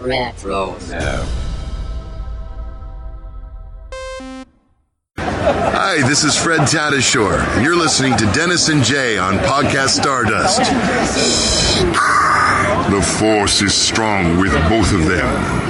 Retro. Hi, this is Fred Tatasciore, and you're listening to Dennis and Jay on Podcast Stardust. The Force is strong with both of them.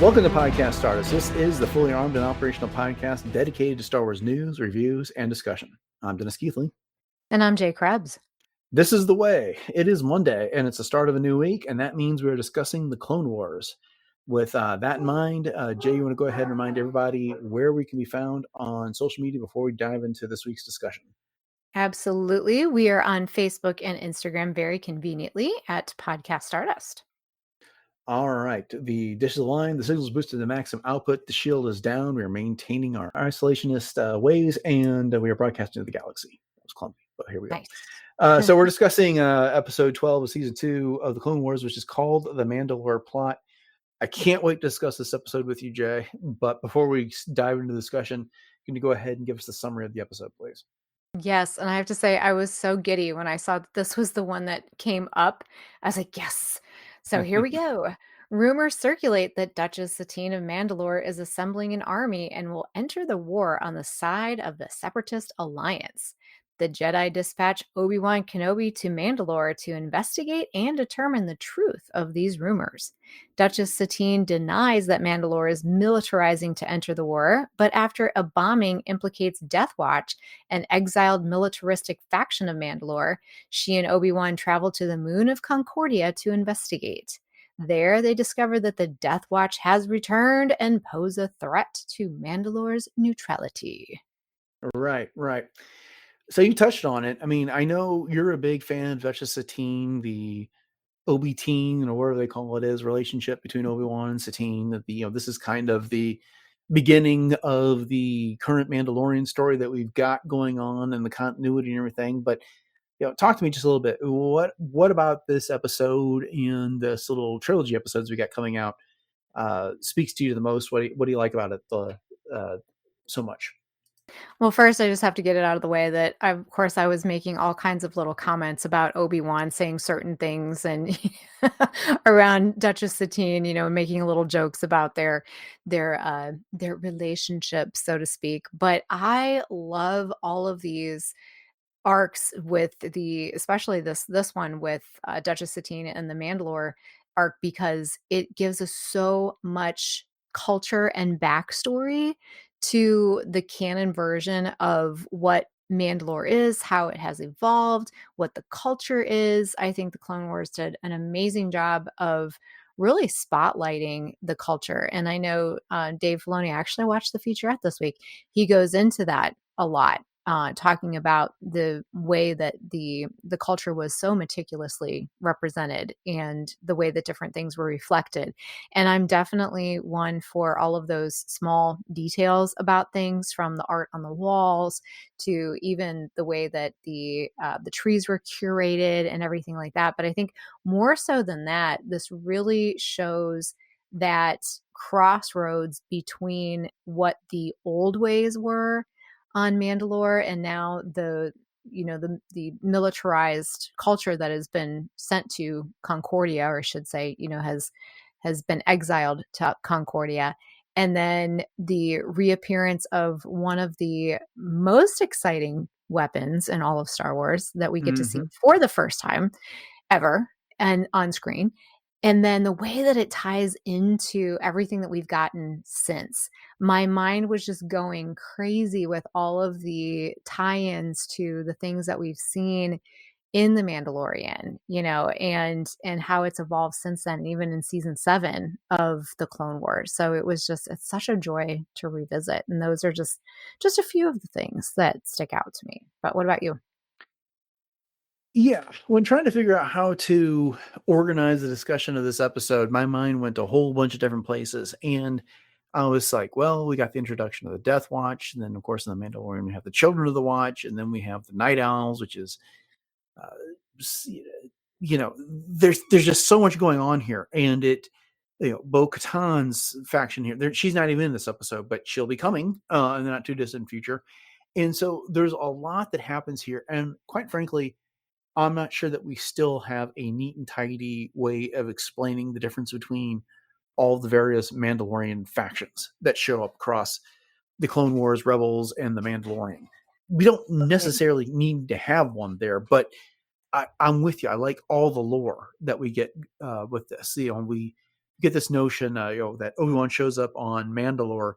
Welcome to Podcast Stardust. This is the fully armed and operational podcast dedicated to Star Wars news, reviews, and discussion. I'm Dennis Keithley. And I'm Jay Krebs. This is the way. It is Monday, and it's the start of a new week, and that means we're discussing the Clone Wars. With that in mind, Jay, you want to go ahead and remind everybody where we can be found on social media before we dive into this week's discussion? Absolutely. We are on Facebook and Instagram very conveniently at Podcast Stardust. All right. The dish is aligned. The signal is boosted to maximum output. The shield is down. We are maintaining our isolationist ways, and we are broadcasting to the galaxy. That was clumsy, but here we go. Nice. So we're discussing episode 12 of season 2 of the Clone Wars, which is called The Mandalore Plot. I can't wait to discuss this episode with you, Jay. But before we dive into the discussion, can you go ahead and give us the summary of the episode, please? Yes. And I have to say, I was so giddy when I saw that this was the one that came up. I was like, yes. So here we go. Rumors circulate that Duchess Satine of Mandalore is assembling an army and will enter the war on the side of the Separatist Alliance. The Jedi dispatch Obi-Wan Kenobi to Mandalore to investigate and determine the truth of these rumors. Duchess Satine denies that Mandalore is militarizing to enter the war, but after a bombing implicates Death Watch, an exiled militaristic faction of Mandalore, she and Obi-Wan travel to the moon of Concordia to investigate. There, they discover that the Death Watch has returned and pose a threat to Mandalore's neutrality. Right. So you touched on it. I mean, I know you're a big fan of Duchess Satine, the Obi-Teen, or whatever they call it is, relationship between Obi-Wan and Satine. That this is kind of the beginning of the current Mandalorian story that we've got going on and the continuity and everything. But talk to me just a little bit. What about this episode and this little trilogy episodes we got coming out speaks to you the most? What do you like about it so much? Well, first, I just have to get it out of the way that, of course, I was making all kinds of little comments about Obi-Wan saying certain things and around Duchess Satine, making little jokes about their relationship, so to speak. But I love all of these arcs with especially this one with Duchess Satine and the Mandalore arc, because it gives us so much culture and backstory to the canon version of what Mandalore is, how it has evolved, what the culture is. I think the Clone Wars did an amazing job of really spotlighting the culture. And I know Dave Filoni, actually watched the featurette this week. He goes into that a lot, talking about the way that the culture was so meticulously represented and the way that different things were reflected. And I'm definitely one for all of those small details about things, from the art on the walls to even the way that the trees were curated and everything like that. But I think more so than that, this really shows that crossroads between what the old ways were on Mandalore and now the militarized culture that has been sent to Concordia, or I should say, has been exiled to Concordia. And then the reappearance of one of the most exciting weapons in all of Star Wars that we get to see for the first time ever and on screen. And then the way that it ties into everything that we've gotten since. My mind was just going crazy with all of the tie-ins to the things that we've seen in The Mandalorian, and how it's evolved since then, even in season 7 of the Clone Wars. So it's such a joy to revisit. And those are just a few of the things that stick out to me. But what about you? Yeah, when trying to figure out how to organize the discussion of this episode, my mind went to a whole bunch of different places. And I was like, well, we got the introduction of the Death Watch. And then, of course, in The Mandalorian, we have the Children of the Watch. And then we have the Night Owls, which is, uh, there's just so much going on here. And Bo-Katan's faction here, she's not even in this episode, but she'll be coming in the not too distant future. And so there's a lot that happens here. And quite frankly, I'm not sure that we still have a neat and tidy way of explaining the difference between all the various Mandalorian factions that show up across the Clone Wars, Rebels, and the Mandalorian. We don't necessarily need to have one there, but I'm with you. I like all the lore that we get with this. We get this notion, that Obi-Wan shows up on Mandalore,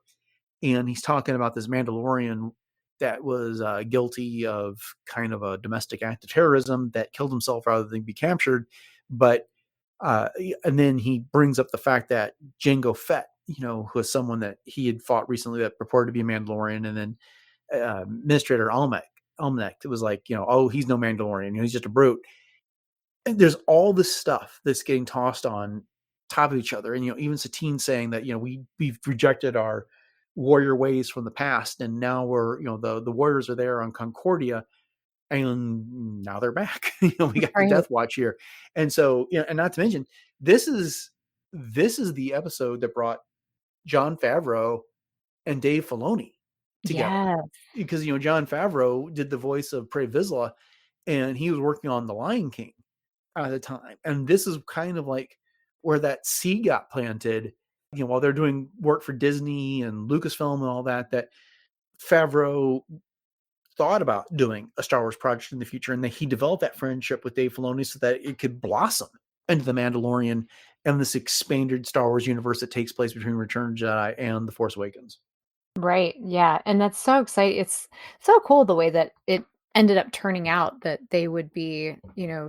and he's talking about this Mandalorian that was guilty of kind of a domestic act of terrorism that killed himself rather than be captured. But and then he brings up the fact that Jango Fett, who was someone that he had fought recently that purported to be a Mandalorian, and then Administrator Almec, it was like, oh, he's no Mandalorian, he's just a brute. And there's all this stuff that's getting tossed on top of each other. And, even Satine saying that, we've rejected our warrior ways from the past. And now we're, the warriors are there on Concordia, and now they're back. We got the Death Watch here. And so, and not to mention, this is the episode that brought Jon Favreau and Dave Filoni together. Yes. Because, Jon Favreau did the voice of Pre Vizsla, and he was working on The Lion King at the time. And this is kind of like where that seed got planted, while they're doing work for Disney and Lucasfilm and all that Favreau thought about doing a Star Wars project in the future. And that he developed that friendship with Dave Filoni so that it could blossom into The Mandalorian and this expanded Star Wars universe that takes place between Return of the Jedi and The Force Awakens. Right. Yeah. And that's so exciting. It's so cool the way that it ended up turning out, that they would be,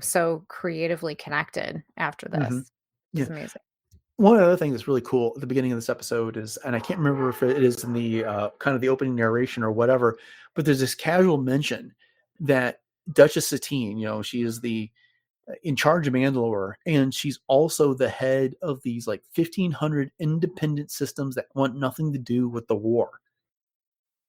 so creatively connected after this. Mm-hmm. It's amazing. One other thing that's really cool at the beginning of this episode is, and I can't remember if it is in the kind of the opening narration or whatever, but there's this casual mention that Duchess Satine, she is in charge of Mandalore, and she's also the head of these like 1,500 independent systems that want nothing to do with the war.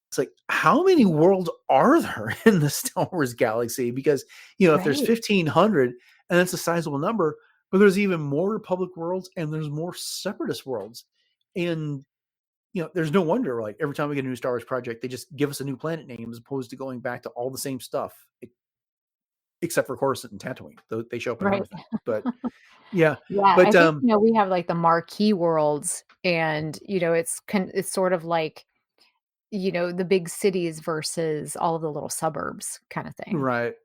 It's like, how many worlds are there in the Star Wars galaxy? Because, if there's 1,500, and that's a sizable number, but there's even more Republic worlds and there's more Separatist worlds. And, there's no wonder, like, every time we get a new Star Wars project, they just give us a new planet name as opposed to going back to all the same stuff, except for Coruscant and Tatooine. They show up in everything. But, yeah. Yeah, But, I think, we have like the marquee worlds, and, it's sort of like, the big cities versus all of the little suburbs kind of thing. Right.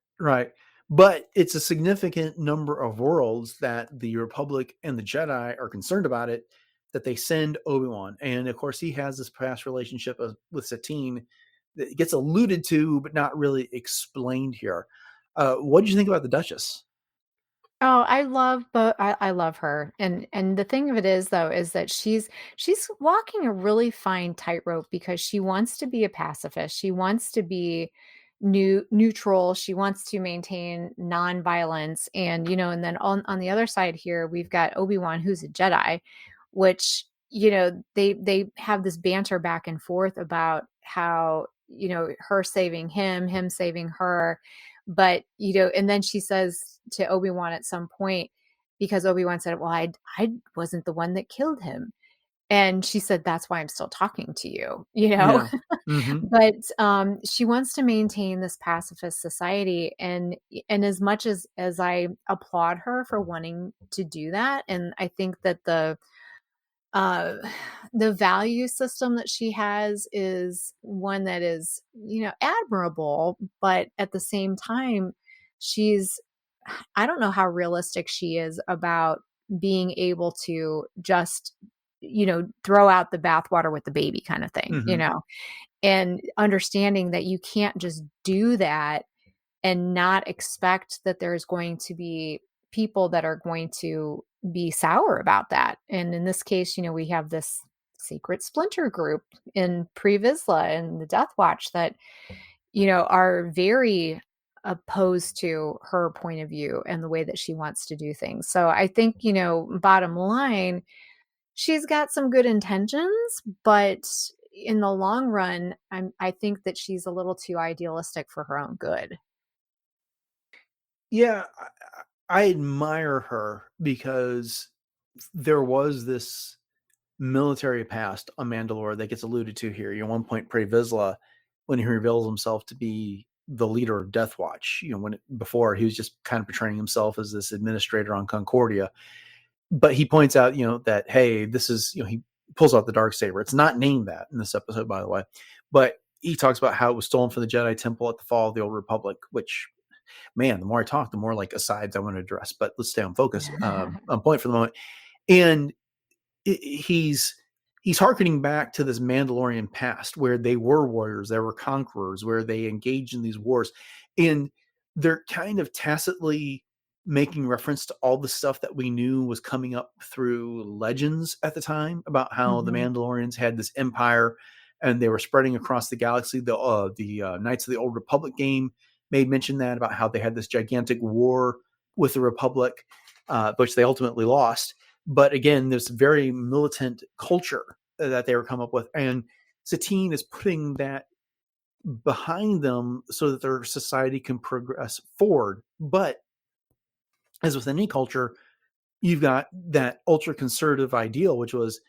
But it's a significant number of worlds that the Republic and the Jedi are concerned about it, that they send Obi-Wan. And of course, he has this past relationship with Satine that gets alluded to, but not really explained here. What did you think about the Duchess? Oh, I love her. And the thing of it is, though, is that she's walking a really fine tightrope, because she wants to be a pacifist. She wants to be neutral. She wants to maintain nonviolence. And, and then on the other side here, we've got Obi-Wan, who's a Jedi, which, they have this banter back and forth about how, her saving him saving her. But, and then she says to Obi-Wan at some point, because Obi-Wan said, well, I wasn't the one that killed him. And she said, that's why I'm still talking to you, Yeah. Mm-hmm. But she wants to maintain this pacifist society. And as much as I applaud her for wanting to do that, and I think that the value system that she has is one that is, admirable, but at the same time, I don't know how realistic she is about being able to just, throw out the bathwater with the baby kind of thing, Mm-hmm. and understanding that you can't just do that and not expect that there's going to be people that are going to be sour about that. And in this case, we have this secret splinter group in Pre Vizsla and the Death Watch that, are very opposed to her point of view and the way that she wants to do things. So I think, bottom line, she's got some good intentions, but in the long run, I think that she's a little too idealistic for her own good. Yeah, I admire her because there was this military past on Mandalore that gets alluded to here. One point, Pre Vizsla, when he reveals himself to be the leader of Death Watch, before he was just kind of portraying himself as this administrator on Concordia. But he points out, that, hey, this is, he pulls out the Darksaber. It's not named that in this episode, by the way, but he talks about how it was stolen from the Jedi Temple at the fall of the Old Republic, which, man, the more I talk, the more like asides I want to address, but let's stay on focus, on point for the moment. And he's hearkening back to this Mandalorian past where they were warriors, they were conquerors, where they engaged in these wars. And they're kind of tacitly making reference to all the stuff that we knew was coming up through legends at the time about how the Mandalorians had this empire and they were spreading across the galaxy. The Knights of the Old Republic game made mention that about how they had this gigantic war with the Republic, which they ultimately lost. But again, this very militant culture that they were come up with. And Satine is putting that behind them so that their society can progress forward. But as with any culture, you've got that ultra conservative ideal, which was,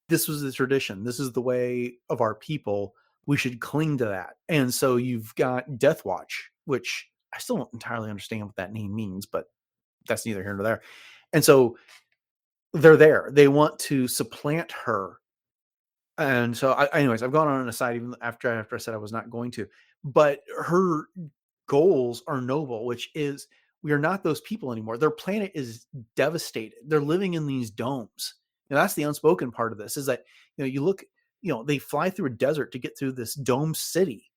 this was the tradition. This is the way of our people. We should cling to that. And so you've got Death Watch, which I still don't entirely understand what that name means, but that's neither here nor there. And so they're there. They want to supplant her. And so, anyways, I've gone on an aside even after I said I was not going to. But her goals are noble, which is, we are not those people anymore. Their planet is devastated. They're living in these domes. That's the unspoken part of this, is that, you look, they fly through a desert to get through this dome city.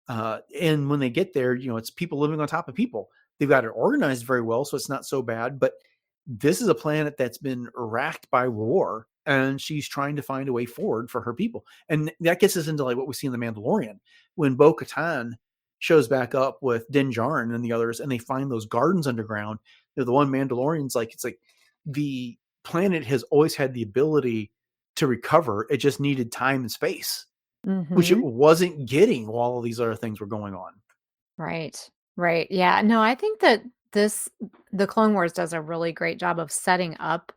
And when they get there, it's people living on top of people. They've got it organized very well, so it's not so bad. But this is a planet that's been racked by war, and she's trying to find a way forward for her people. And that gets us into like what we see in The Mandalorian, when Bo-Katan shows back up with Din Djarin and the others, and they find those gardens underground. The one Mandalorian's like, it's like the planet has always had the ability to recover. It just needed time and space, which it wasn't getting while all these other things were going on. Right. Right. Yeah. No, I think that the Clone Wars does a really great job of setting up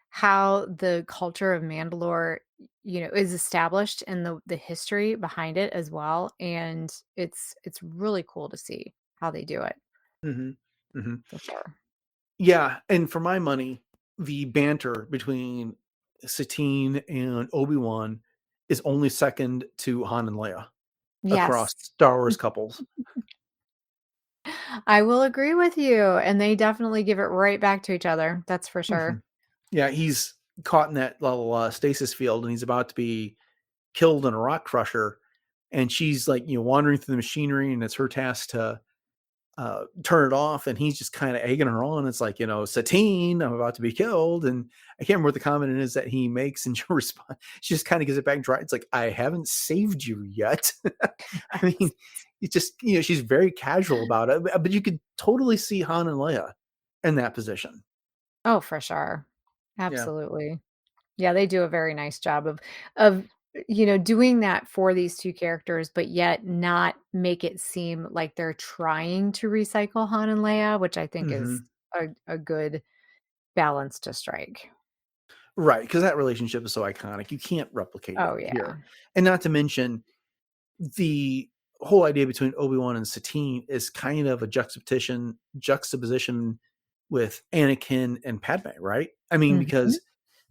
how the culture of Mandalore, is established and the history behind it as well. And it's really cool to see how they do it. For sure. Yeah. And for my money, the banter between Satine and Obi-Wan is only second to Han and Leia across Yes. Star Wars couples. I will agree with you. And they definitely give it right back to each other. That's for sure. Yeah, he's caught in that little stasis field, and he's about to be killed in a rock crusher. And she's like, wandering through the machinery, and it's her task to turn it off. And he's just kind of egging her on. It's like, Satine, I'm about to be killed. And I can't remember what the comment is that he makes, and she just kind of gives it back dry. It's like, I haven't saved you yet. I mean, it's just, she's very casual about it, but you could totally see Han and Leia in that position. Oh, for sure. Absolutely. Yeah, they do a very nice job of doing that for these two characters, but yet not make it seem like they're trying to recycle Han and Leia, which I think is a good balance to strike. Right, because that relationship is so iconic. You can't replicate Oh, it yeah. here. And not to mention, the whole idea between Obi-Wan and Satine is kind of a juxtaposition with Anakin and Padme, right? I mean, because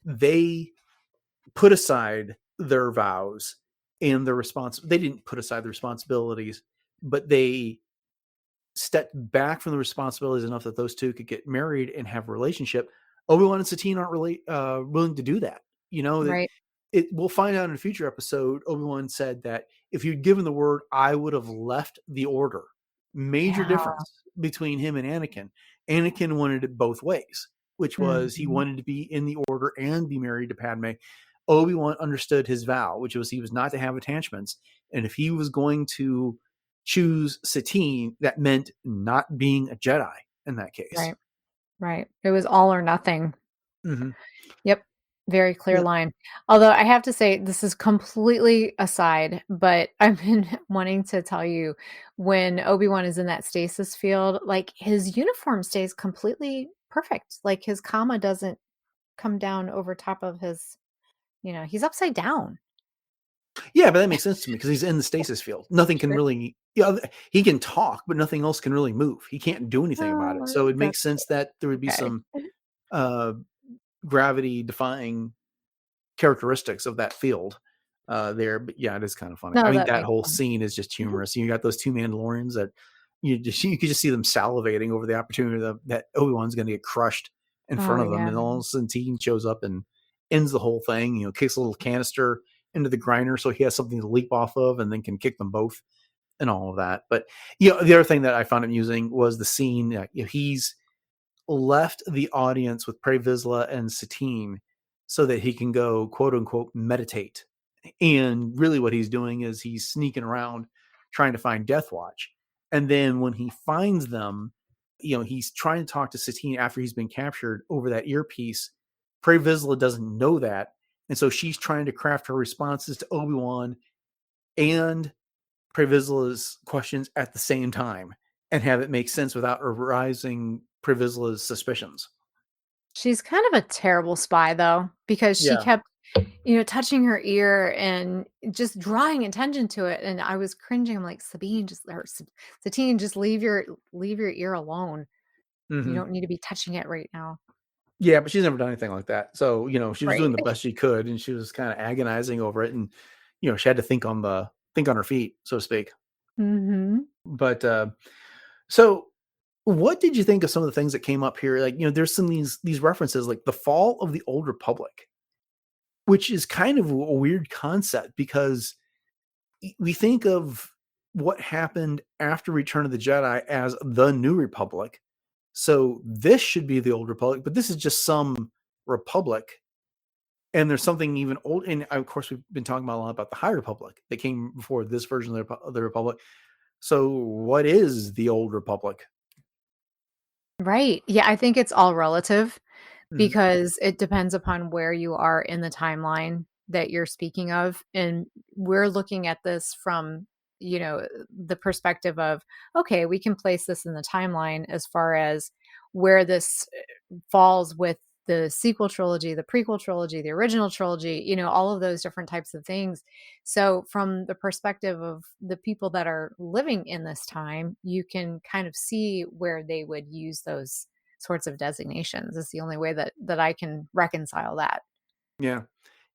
they put aside their vows and their they didn't put aside the responsibilities, but they stepped back from the responsibilities enough that those two could get married and have a relationship. Obi-Wan and Satine aren't really willing to do that. Right. We'll find out in a future episode. Obi-Wan said that if you'd given the word, I would have left the order. Major Yeah. difference between him and Anakin. Anakin wanted it both ways, which was he wanted to be in the order and be married to Padme. Obi-Wan understood his vow, which was he was not to have attachments. And if he was going to choose Satine, that meant not being a Jedi in that case. Right. It was all or nothing. Mm-hmm. Yep. Very clear Yeah. line. Although I have to say, this is completely aside, but I've been wanting to tell you, when Obi-Wan is in that stasis field, like his uniform stays completely perfect. Like his comma doesn't come down over top of his, he's upside down. Yeah, but that makes sense to me because he's in the stasis field. Nothing can Sure. really, he can talk, but nothing else can really move. He can't do anything about it. So it makes That's sense that there would be okay. some uh, gravity defying characteristics of that field there. But yeah, it is kind of funny. I No, mean, that that makes whole sense. scene is just Mhm. humorous. You got those two Mandalorians that you could just see them salivating over the opportunity that Obi-Wan's going to get crushed in Oh, front of them, yeah. and all of a sudden Tegan shows up and ends the whole thing. Kicks a little canister into the grinder so he has something to leap off of, and then can kick them both and all of that. But the other thing that I found amusing was the scene. He's left the audience with Pre Vizsla and Satine so that he can go, quote unquote, meditate. And really what he's doing is he's sneaking around trying to find Death Watch. And then when he finds them, he's trying to talk to Satine after he's been captured over that earpiece. Pre Vizsla doesn't know that. And so she's trying to craft her responses to Obi-Wan and Pre Vizsla's questions at the same time and have it make sense without arousing Pre Vizsla's suspicions. She's kind of a terrible spy, though, because she Yeah. kept, touching her ear and just drawing attention to it, and I was cringing. I'm like, Satine, just leave your ear alone. You Mm-hmm. don't need to be touching it right now. Yeah, but she's never done anything like that. So, she was Right. doing the best she could, and she was kind of agonizing over it, and she had to think on her feet, so to speak. Mhm. But so what did you think of some of the things that came up here? Like, there's some of these references like the fall of the Old Republic, which is kind of a weird concept because we think of what happened after Return of the Jedi as the New Republic. So this should be the Old Republic, but this is just some republic. And there's something even old. And of course, we've been talking about a lot about the High Republic that came before this version of the Republic. So what is the Old Republic? Right. Yeah, I think it's all relative, Mhm. because it depends upon where you are in the timeline that you're speaking of. And we're looking at this from, the perspective of, okay, we can place this in the timeline as far as where this falls with the sequel trilogy, the prequel trilogy, the original trilogy, all of those different types of things. So, from the perspective of the people that are living in this time, you can kind of see where they would use those sorts of designations. Is the only way that I can reconcile that. Yeah.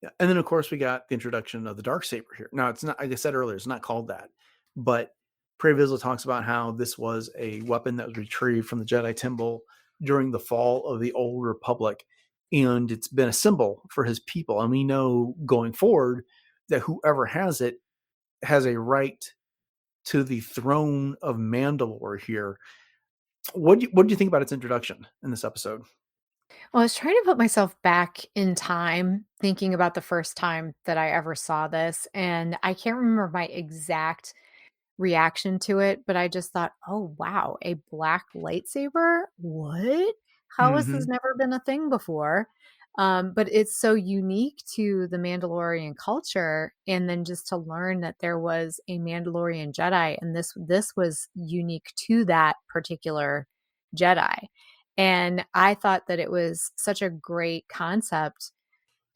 Yeah. And then, of course, we got the introduction of the dark saber here. Now, it's not, like I said earlier, it's not called that, but Pre Vizsla talks about how this was a weapon that was retrieved from the Jedi Temple during the fall of the Old Republic. And it's been a symbol for his people. And we know going forward that whoever has it has a right to the throne of Mandalore here. What do you think about its introduction in this episode? Well, I was trying to put myself back in time, thinking about the first time that I ever saw this, and I can't remember my exact reaction to it, but I just thought, "Oh, wow, a black lightsaber? What? How has this Mm-hmm. never been a thing before?" But it's so unique to the Mandalorian culture, and then just to learn that there was a Mandalorian Jedi, and this was unique to that particular Jedi. And I thought that it was such a great concept,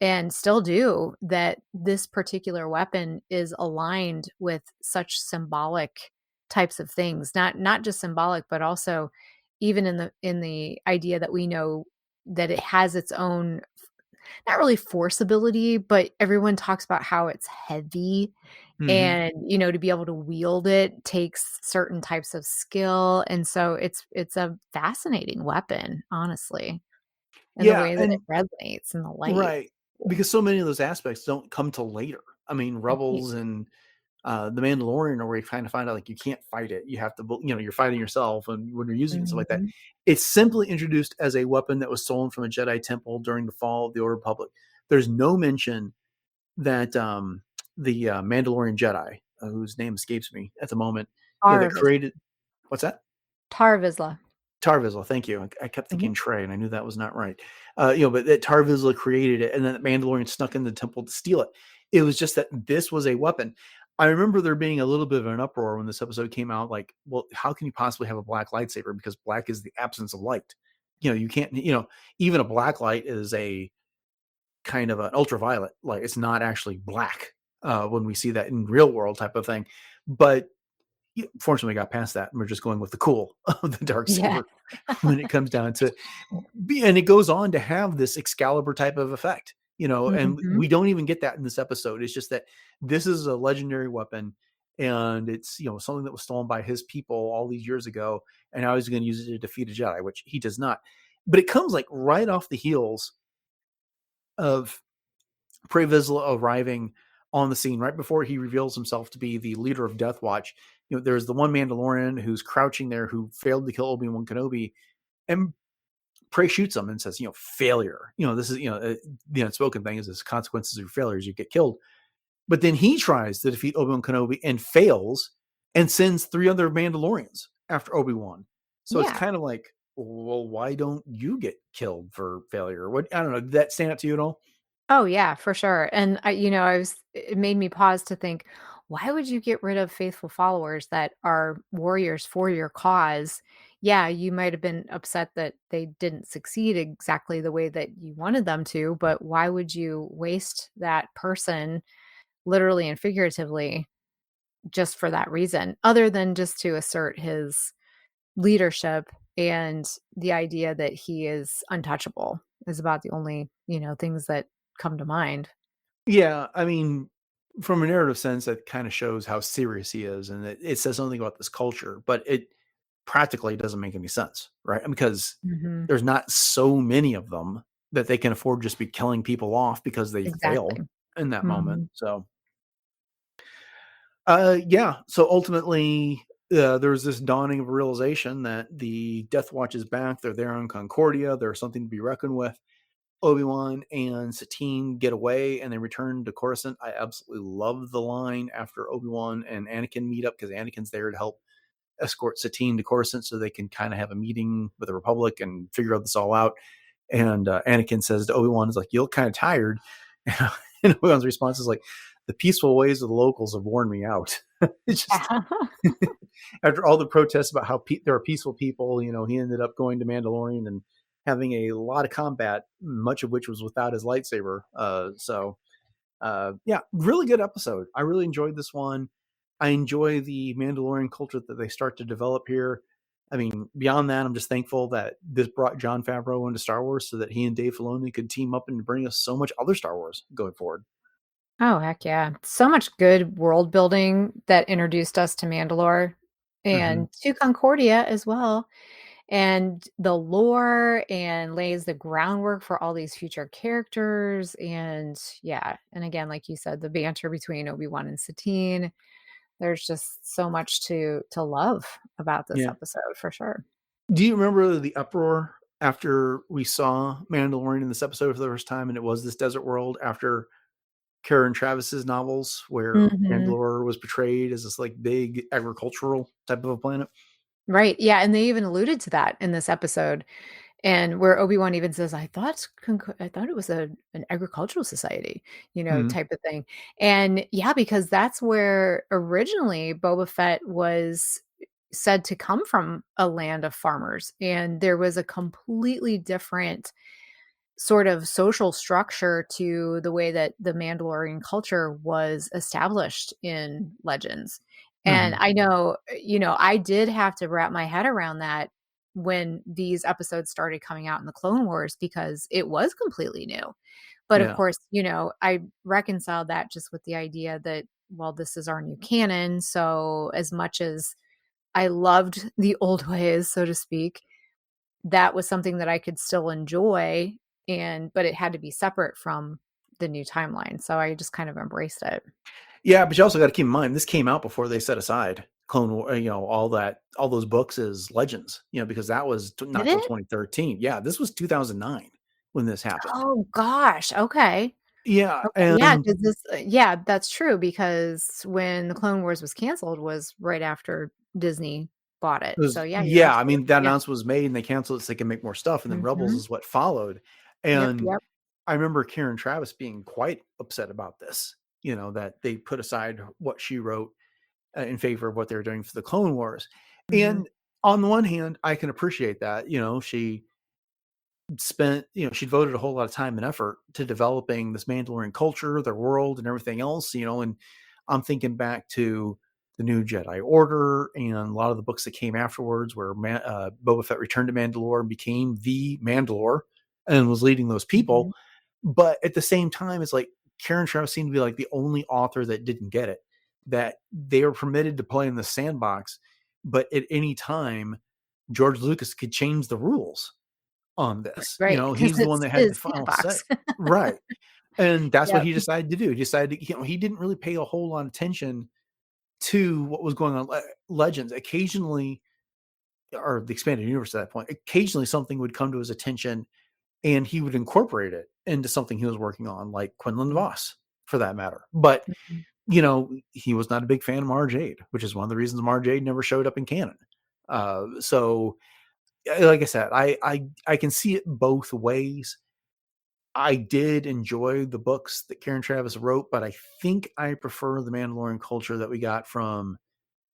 and still do, that this particular weapon is aligned with such symbolic types of things. Not just symbolic, but also even in the idea that we know that it has its own, not really forceability, but everyone talks about how it's heavy, Mm-hmm. and to be able to wield it takes certain types of skill, and so it's a fascinating weapon, honestly, and the Yeah, way that it and resonates in the light. right, because so many of those aspects don't come till later. I mean, Right. Rebels and the Mandalorian, where you kind of find out like you can't fight it. You have to, you're fighting yourself, and when you're using it, stuff like that. Mhm. It's simply introduced as a weapon that was stolen from a Jedi temple during the fall of the Old Republic. There's no mention that the Mandalorian Jedi, whose name escapes me at the moment, that created. What's that? Tar Vizsla. Tar Vizsla, thank you. I kept Mhm. thinking Trey, and I knew that was not right. But that Tar Vizsla created it, and then the Mandalorian snuck in the temple to steal it. It was just that this was a weapon. I remember there being a little bit of an uproar when this episode came out. Like, well, how can you possibly have a black lightsaber? Because black is the absence of light. You can't. Even a black light is a kind of an ultraviolet light. It's not actually black when we see that in real world type of thing. But fortunately, we got past that, and we're just going with the cool of the dark Yeah. saber when it comes down to, and it goes on to have this Excalibur type of effect, and Mhm. we don't even get that in this episode. It's just that this is a legendary weapon, and it's something that was stolen by his people all these years ago, and now he's going to use it to defeat a Jedi, which he does not. But it comes like right off the heels of Pre Vizsla arriving on the scene right before he reveals himself to be the leader of Death Watch. There's the one Mandalorian who's crouching there who failed to kill Obi-Wan Kenobi, and Prey shoots him and says, failure. This is, the unspoken thing is this consequences of your failures, you get killed. But then he tries to defeat Obi-Wan Kenobi and fails and sends 3 other Mandalorians after Obi-Wan. So it's Yeah. kind of like, well, why don't you get killed for failure? What, I don't know. Did that stand out to you at all? Oh, yeah, for sure, and it made me pause to think, why would you get rid of faithful followers that are warriors for your cause? Yeah, you might have been upset that they didn't succeed exactly the way that you wanted them to, but why would you waste that person, literally and figuratively, just for that reason, other than just to assert his leadership and the idea that he is untouchable is about the only, things that come to mind. Yeah, I mean, from a narrative sense, that kind of shows how serious he is, and it says something about this culture, but it practically doesn't make any sense, right? Because Mhm. there's not so many of them that they can afford just be killing people off because they fail Exactly. in that moment. Mhm. So, yeah. So ultimately, there's this dawning of realization that the Death Watch is back. They're there on Concordia. There's something to be reckoned with. Obi-Wan and Satine get away and they return to Coruscant. I absolutely love the line after Obi-Wan and Anakin meet up because Anakin's there to help escort Satine to Coruscant so they can kind of have a meeting with the Republic and figure this all out. And Anakin says to Obi-Wan, "Is like, you look kind of tired." And Obi-Wan's response is like, "The peaceful ways of the locals have worn me out." It's just after all the protests about how there are peaceful people, he ended up going to Mandalorian and having a lot of combat, much of which was without his lightsaber. Yeah, really good episode. I really enjoyed this one. I enjoy the Mandalorian culture that they start to develop here. I mean, beyond that, I'm just thankful that this brought Jon Favreau into Star Wars so that he and Dave Filoni could team up and bring us so much other Star Wars going forward. Oh, heck yeah. So much good world building that introduced us to Mandalore Mm-hmm. and to Concordia as well. And the lore and lays the groundwork for all these future characters. And yeah, and again, like you said, the banter between Obi-Wan and Satine. There's just so much to love about this Yeah. episode for sure. Do you remember the uproar after we saw Mandalorian in this episode for the first time and it was this desert world after Karen Travis's novels where Mhm. Mandalore was portrayed as this like big agricultural type of a planet? Right, yeah, and they even alluded to that in this episode, and where Obi-Wan even says, I thought it was an agricultural society," Mhm. type of thing, and yeah, because that's where originally Boba Fett was said to come from a land of farmers, and there was a completely different sort of social structure to the way that the Mandalorian culture was established in Legends. And Mhm. I know, I did have to wrap my head around that when these episodes started coming out in the Clone Wars because it was completely new. But of Yeah. course, I reconciled that just with the idea that, well, this is our new canon. So as much as I loved the old ways, so to speak, that was something that I could still enjoy but it had to be separate from the new timeline, so I just kind of embraced it. Yeah, but you also got to keep in mind this came out before they set aside Clone War, all those books as legends, because that was Did not till it? 2013. Yeah, this was 2009 when this happened. Oh gosh, okay. Yeah, Okay, yeah, and 'cause this yeah, that's true because when the Clone Wars was canceled was right after Disney bought it. So yeah, you're yeah, I absolutely mean, that yeah. announcement was made and they canceled it so they can make more stuff. And then Rebels Mhm. is what followed. Yep, And yep. I remember Karen Travis being quite upset about this, that they put aside what she wrote in favor of what they were doing for the Clone Wars. Mhm. And on the one hand, I can appreciate that. She spent, she devoted a whole lot of time and effort to developing this Mandalorian culture, their world, and everything else, and I'm thinking back to the new Jedi Order and a lot of the books that came afterwards where Boba Fett returned to Mandalore and became the Mandalore and was leading those people. Mhm. But at the same time, it's like Karen Travis seemed to be like the only author that didn't get it, that they were permitted to play in the sandbox, but at any time, George Lucas could change the rules on this. Right, because He's the one it's that had the his final say. sandbox. Right. And that's what Yep. he decided to do. He decided, he didn't really pay a whole lot of attention to what was going on. Legends occasionally, or the expanded universe at that point, occasionally something would come to his attention and he would incorporate it into something he was working on, like Quinlan Mhm. Voss for that matter. But, Mhm. he was not a big fan of Mara Jade, which is one of the reasons Mara Jade never showed up in canon. So like I said, I can see it both ways. I did enjoy the books that Karen Travis wrote, but I think I prefer the Mandalorian culture that we got from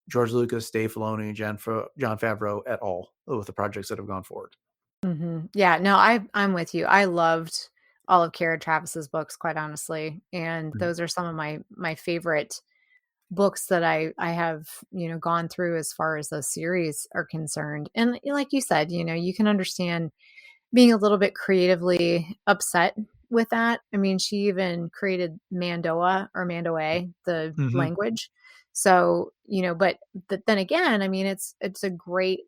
George Lucas, Dave Filoni, John Favreau et al. With the projects that have gone forward. Mhm. Yeah, no, I'm with you. I loved all of Kara Travis's books, quite honestly, and Mhm. those are some of my favorite books that I have, gone through as far as those series are concerned. And like you said, you can understand being a little bit creatively upset with that. I mean, she even created Mandoa or Mandoa, the Mhm. language. So, but then again, I mean, it's a great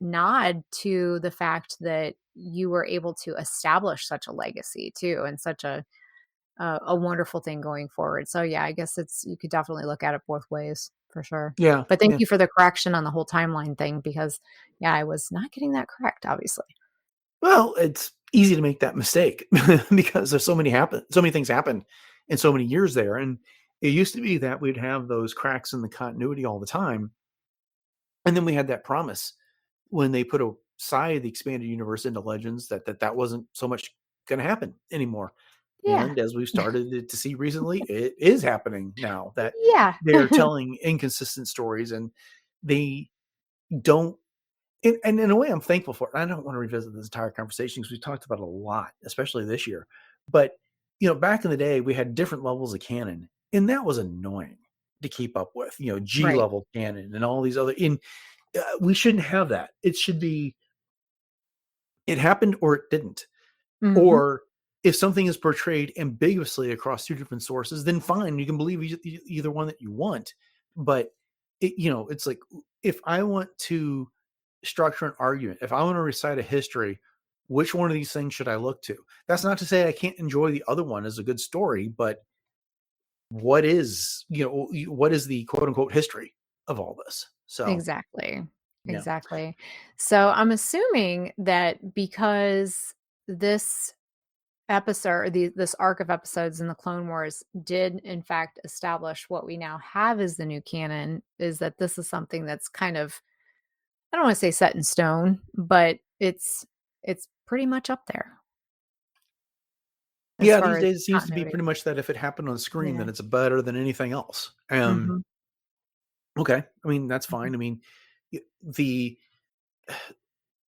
nod to the fact that you were able to establish such a legacy too, and such a wonderful thing going forward. So yeah, I guess you could definitely look at it both ways for sure. Yeah, But thank yeah. you for the correction on the whole timeline thing because yeah, I was not getting that correct, obviously. Well, it's easy to make that mistake because there's so many things happen in so many years there. And it used to be that we'd have those cracks in the continuity all the time. And then we had that promise when they put aside the expanded universe into Legends that wasn't so much going to happen anymore. Yeah. And as we've started to see recently, it is happening now that Yeah. they're telling inconsistent stories and they don't. And in a way, I'm thankful for it. I don't want to revisit this entire conversation because we talked about it a lot, especially this year. But back in the day, we had different levels of canon, and that was annoying to keep up with. G Right. level canon and all these other. We shouldn't have that. It should be it happened or it didn't. Mhm. Or if something is portrayed ambiguously across two different sources, then fine, you can believe either one that you want. But it's like if I want to structure an argument, if I want to recite a history, which one of these things should I look to? That's not to say I can't enjoy the other one as a good story, but what is the quote unquote history of all this? So Exactly. yeah. Exactly. So I'm assuming that because this episode or this arc of episodes in the Clone Wars did in fact establish what we now have as the new canon, is that this is something that's kind of, I don't want to say set in stone, but it's pretty much up there as Yeah, far these as days it seems to be continuity. pretty much that if it happened on screen, Yeah. then it's better than anything else. Mhm. Okay. I mean, that's Mhm. fine. I mean, the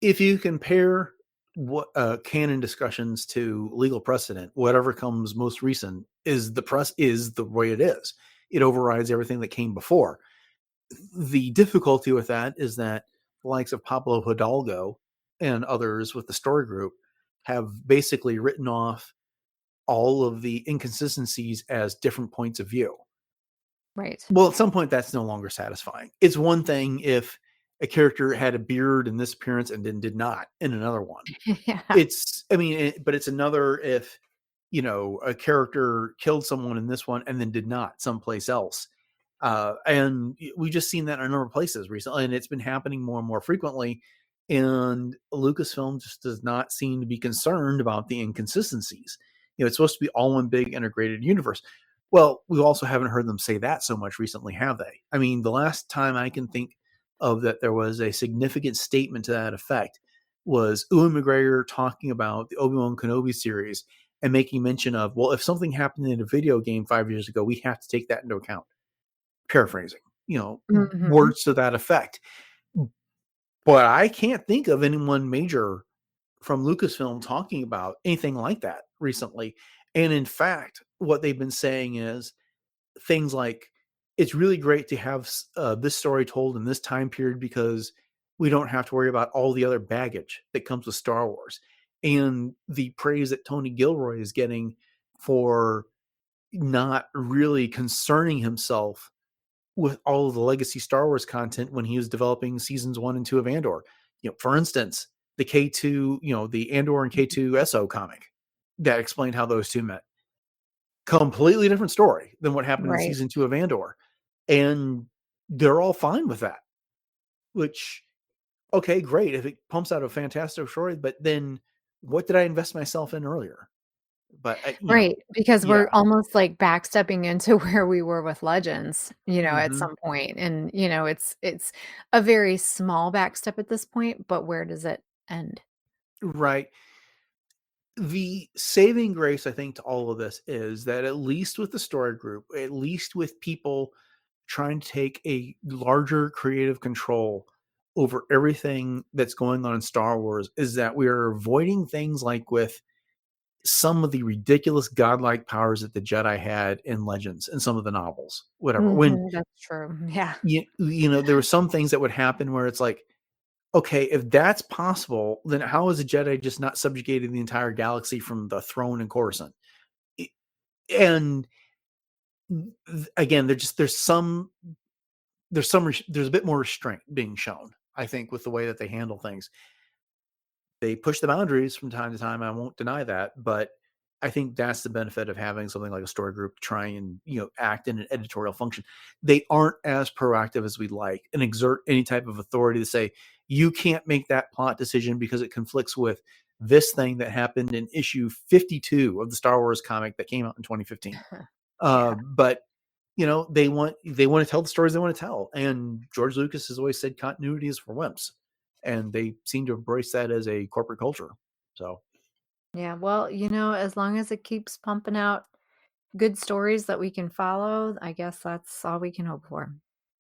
if you compare what canon discussions to legal precedent, whatever comes most recent is the way it is. It overrides everything that came before. The difficulty with that is that the likes of Pablo Hidalgo and others with the story group have basically written off all of the inconsistencies as different points of view. Right. Well, at some point, that's no longer satisfying. It's one thing if a character had a beard in this appearance and then did not in another one. Yeah. But it's another if, a character killed someone in this one and then did not someplace else. And we've just seen that in a number of places recently, and it's been happening more and more frequently. And Lucasfilm just does not seem to be concerned about the inconsistencies. It's supposed to be all one big integrated universe. Well, we also haven't heard them say that so much recently, have they? I mean, the last time I can think of that there was a significant statement to that effect was Ewan McGregor talking about the Obi-Wan Kenobi series and making mention of, well, if something happened in a video game 5 years ago, we have to take that into account. Paraphrasing, Mhm. words to that effect. But I can't think of anyone major from Lucasfilm talking about anything like that recently. And in fact, what they've been saying is things like, it's really great to have this story told in this time period because we don't have to worry about all the other baggage that comes with Star Wars. And the praise that Tony Gilroy is getting for not really concerning himself with all of the legacy Star Wars content when he was developing seasons 1 and 2 of Andor. For instance, the K2, the Andor and K2 SO comic that explained how those two met. Completely different story than what happened in Right. season 2 of Andor. And they're all fine with that, which, okay, great. If it pumps out a fantastic story, but then what did I invest myself in earlier? But, Right, because yeah. we're almost, like, backstepping into where we were with Legends, at Mhm. some point, and, it's a very small backstep at this point, but where does it end? Right. The saving grace, I think, to all of this is that at least with the story group, at least with people trying to take a larger creative control over everything that's going on in Star Wars, is that we are avoiding things like with some of the ridiculous godlike powers that the Jedi had in Legends and some of the novels, whatever. When Mhm, that's true, yeah. there were some things that would happen where it's like, okay, if that's possible, then how is a Jedi just not subjugating the entire galaxy from the throne in Coruscant? And again, there's a bit more restraint being shown, I think, with the way that they handle things. They push the boundaries from time to time. I won't deny that, but I think that's the benefit of having something like a story group try and act in an editorial function. They aren't as proactive as we'd like and exert any type of authority to say you can't make that plot decision because it conflicts with this thing that happened in issue 52 of the Star Wars comic that came out in 2015. Yeah. But they want to tell the stories they want to tell, and George Lucas has always said continuity is for wimps, and they seem to embrace that as a corporate culture. So Yeah, well, as long as it keeps pumping out good stories that we can follow, I guess that's all we can hope for.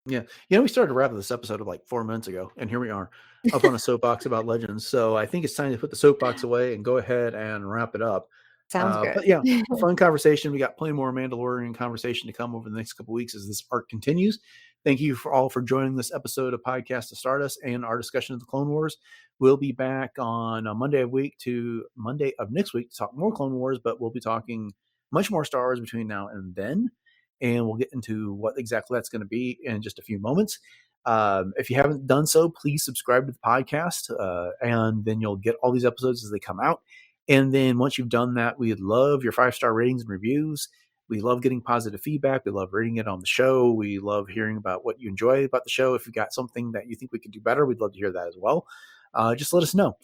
yeah, we started to wrap up this episode of like 4 minutes ago, and here we are up on a soapbox about Legends. So I think it's time to put the soapbox away and go ahead and wrap it up. Sounds But good. yeah, fun conversation. We got plenty more Mandalorian conversation to come over the next couple weeks as this arc continues. Thank you for joining this episode of Podcast Stardust and our discussion of the Clone Wars. We'll be back on a Monday of next week to talk more Clone Wars, but we'll be talking much more Star Wars between now and then. And we'll get into what exactly that's going to be in just a few moments. If you haven't done so, please subscribe to the podcast, and then you'll get all these episodes as they come out. And then once you've done that, we'd love your 5-star ratings and reviews. We love getting positive feedback. We love reading it on the show. We love hearing about what you enjoy about the show. If you've got something that you think we could do better, we'd love to hear that as well. Just let us know.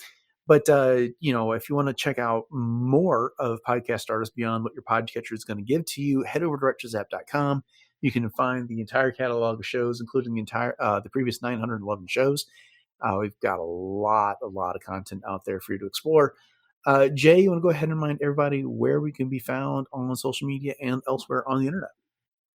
But, if you want to check out more of Podcast Artists beyond what your podcatcher is going to give to you, head over to retrozapp.com. You can find the entire catalog of shows, including the previous 911 shows. We've got a lot of content out there for you to explore. Jay, you want to go ahead and remind everybody where we can be found on social media and elsewhere on the internet?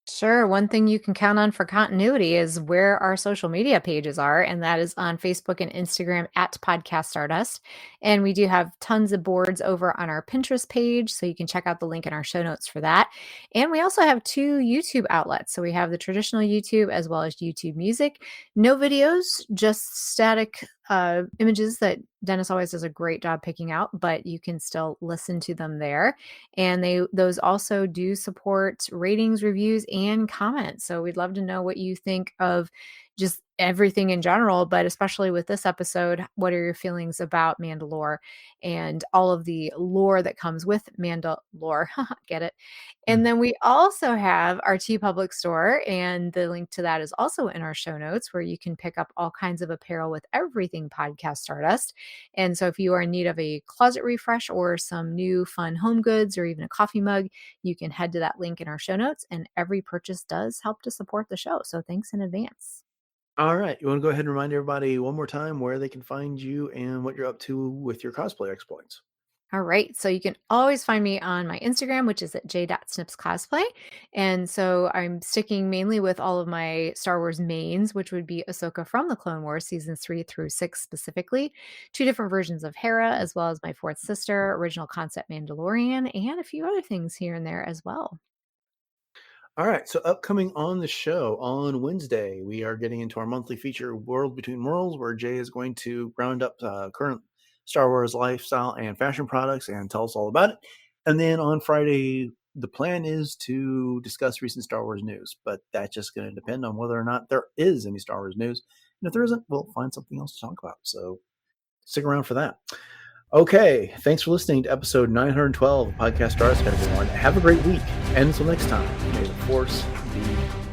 Sure. One thing you can count on for continuity is where our social media pages are, and that is on Facebook and Instagram at Podcast Stardust. And we do have tons of boards over on our Pinterest page, so you can check out the link in our show notes for that. And we also have 2 YouTube outlets. So we have the traditional YouTube as well as YouTube Music. No videos, just static images that Dennis always does a great job picking out, but you can still listen to them there. And those also do support ratings, reviews, and comments. So we'd love to know what you think of just everything in general, but especially with this episode, what are your feelings about Mandalore and all of the lore that comes with Mandalore? Get it? And Mm. then we also have our T Public store, and the link to that is also in our show notes, where you can pick up all kinds of apparel with everything Podcast Stardust. And so if you are in need of a closet refresh or some new fun home goods or even a coffee mug, you can head to that link in our show notes, and every purchase does help to support the show. So thanks in advance. All right. You want to go ahead and remind everybody one more time where they can find you and what you're up to with your cosplay exploits? All right. So you can always find me on my Instagram, which is at j.snipscosplay. And so I'm sticking mainly with all of my Star Wars mains, which would be Ahsoka from the Clone Wars seasons 3 through 6 specifically, 2 different versions of Hera, as well as my fourth sister, original concept Mandalorian, and a few other things here and there as well. All right. So upcoming on the show on Wednesday, we are getting into our monthly feature, World Between Worlds, where Jay is going to round up current Star Wars lifestyle and fashion products and tell us all about it. And then on Friday, the plan is to discuss recent Star Wars news, but that's just going to depend on whether or not there is any Star Wars news. And if there isn't, we'll find something else to talk about. So stick around for that. Okay, thanks for listening to episode 912 of Podcast Stardust, everyone. Have a great week. And until next time, may the Force be